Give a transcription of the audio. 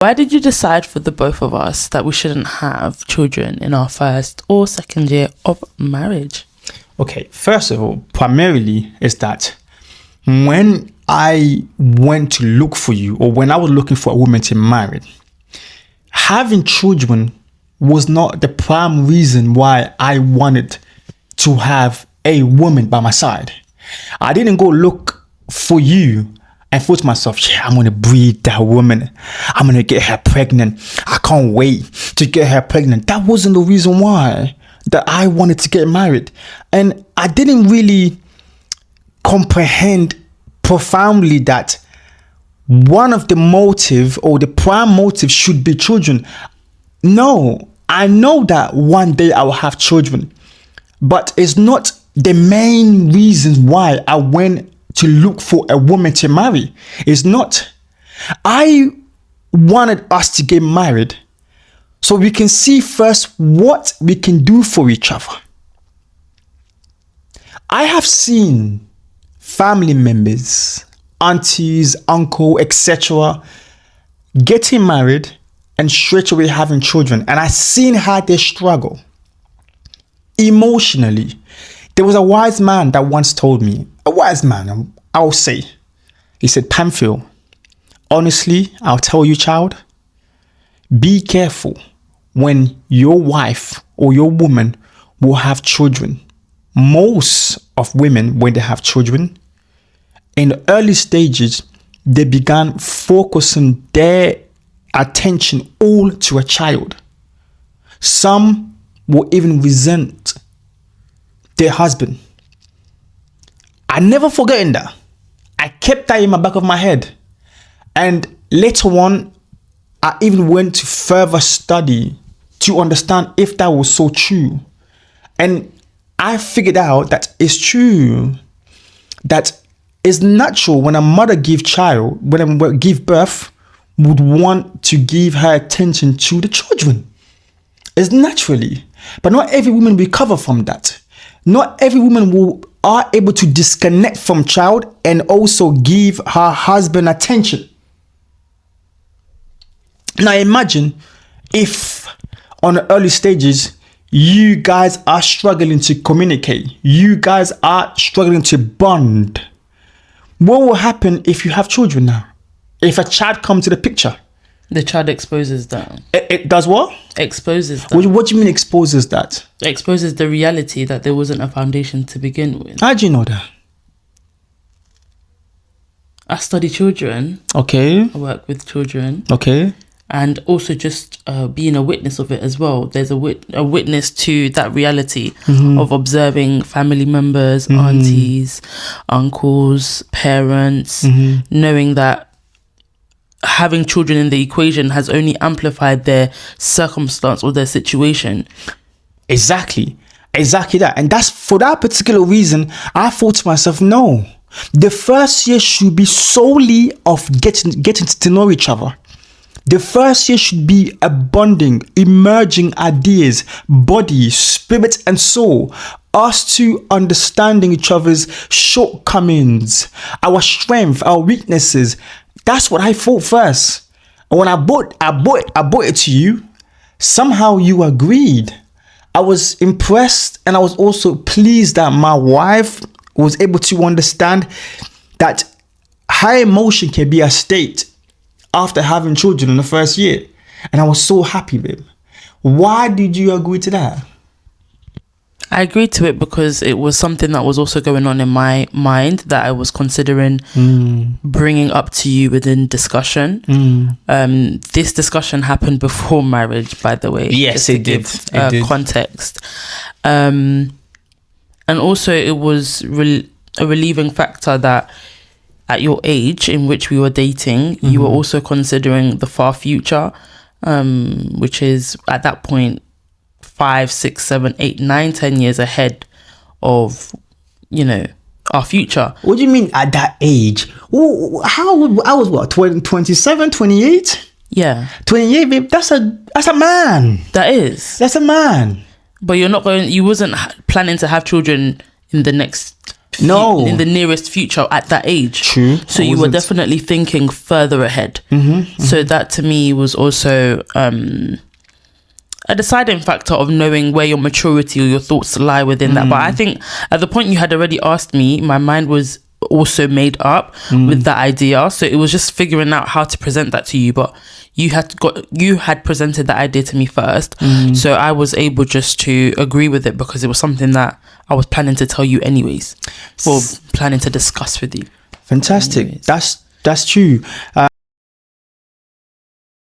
Why did you decide for the both of us that we shouldn't have children in our first or second year of marriage? Okay, first of all, primarily is that when I went to look for you, or when I was looking for a woman to marry, having children was not the prime reason why I wanted to have a woman by my side. I didn't go look for you and thought to myself, yeah, I'm going to breed that woman. I'm going to get her pregnant. I can't wait to get her pregnant. That wasn't the reason why that I wanted to get married. And I didn't really comprehend profoundly that one of the motive or the prime motive should be children. No, I know that one day I will have children, but it's not the main reason why I went to look for a woman to marry. It's not. I wanted us to get married so we can see first what we can do for each other. I have seen family members, aunties, uncle, etc. getting married and straight away having children. And I've seen how they struggle emotionally. There was a wise man that once told me, a wise man, I'll say, he said, Pamphil, honestly, I'll tell you, child, be careful when your wife or your woman will have children. Most of women, when they have children, in the early stages, they began focusing their attention all to a child. Some will even resent their husband. I never forgetting that. I kept that in my back of my head. And later on, I even went to further study to understand if that was so true. And I figured out that it's true. That it's natural when a mother give birth, would want to give her attention to the children. It's naturally. But not every woman will recover from that. Not every woman are able to disconnect from child and also give her husband attention. Now imagine if on the early stages, you guys are struggling to communicate. You guys are struggling to bond. What will happen if you have children now? If a child comes to the picture? The child exposes that. It does what? Exposes that. What do you mean exposes that? Exposes the reality that there wasn't a foundation to begin with. How do you know that? I study children. Okay. I work with children. Okay. And also just being a witness of it as well. There's a witness to that reality of observing family members, aunties, uncles, parents, knowing that having children in the equation has only amplified their circumstance or their situation. Exactly that. And that's for that particular reason, I thought to myself, no, the first year should be solely of getting to know each other. The first year should be a bonding, emerging ideas, body, spirit, and soul. Us two understanding each other's shortcomings, our strength, our weaknesses. That's what I thought first. And when I bought it to you, somehow you agreed. I was impressed, and I was also pleased that my wife was able to understand that her emotion can be a state after having children in the first year. And I was so happy, babe. Why did you agree to that? I agreed to it because it was something that was also going on in my mind that I was considering bringing up to you within discussion. This discussion happened before marriage, by the way. Yes, it did. Context. And also it was a relieving factor that at your age in which we were dating, you were also considering the far future, which is at that point 5, 6, 7, 8, 9, 10 years ahead of, our future. What do you mean at that age? I was what, 27, 28? Yeah. 28, babe, that's a man. That's a man. But you wasn't planning to have children in the next No. in the nearest future at that age. True. So I you were wasn't. definitely thinking further ahead. So that to me was also a deciding factor of knowing where your maturity or your thoughts lie within that. But I think at the point you had already asked me, my mind was also made up with that idea. So it was just figuring out how to present that to you. But you had presented that idea to me first. So I was able just to agree with it because it was something that I was planning to tell you anyways, or planning to discuss with you. Fantastic. Anyways. That's true.